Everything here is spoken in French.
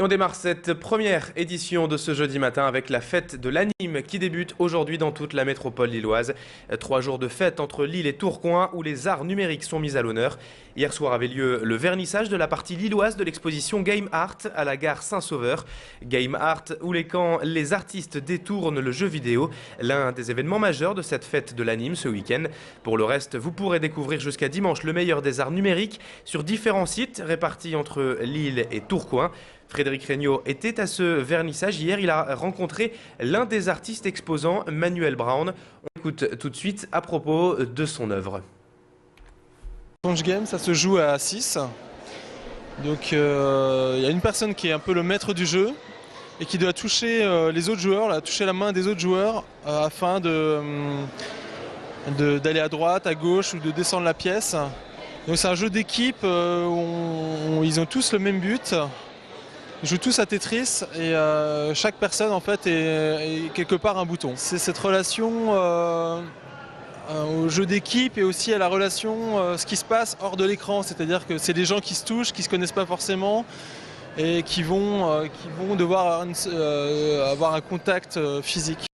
Et on démarre cette première édition de ce jeudi matin avec la fête de l'anime qui débute aujourd'hui dans toute la métropole lilloise. 3 jours de fête entre Lille et Tourcoing où les arts numériques sont mis à l'honneur. Hier soir avait lieu le vernissage de la partie lilloise de l'exposition Game Art à la gare Saint-Sauveur. Game Art où les artistes détournent le jeu vidéo, l'un des événements majeurs de cette fête de l'anime ce week-end. Pour le reste, vous pourrez découvrir jusqu'à dimanche le meilleur des arts numériques sur différents sites répartis entre Lille et Tourcoing. Frédéric Regnault était à ce vernissage hier. Il a rencontré l'un des artistes exposants, Manuel Brown. On écoute tout de suite à propos de son œuvre. Sponge Game, ça se joue à 6. Donc il y a une personne qui est un peu le maître du jeu et qui doit toucher les autres joueurs, toucher la main des autres joueurs afin d'aller à droite, à gauche ou de descendre la pièce. Donc c'est un jeu d'équipe où ils ont tous le même but. Ils jouent tous à Tetris et chaque personne en fait est quelque part un bouton. C'est cette relation au jeu d'équipe et aussi à la relation, ce qui se passe hors de l'écran. C'est-à-dire que c'est des gens qui se touchent, qui ne se connaissent pas forcément et qui vont devoir avoir un contact physique.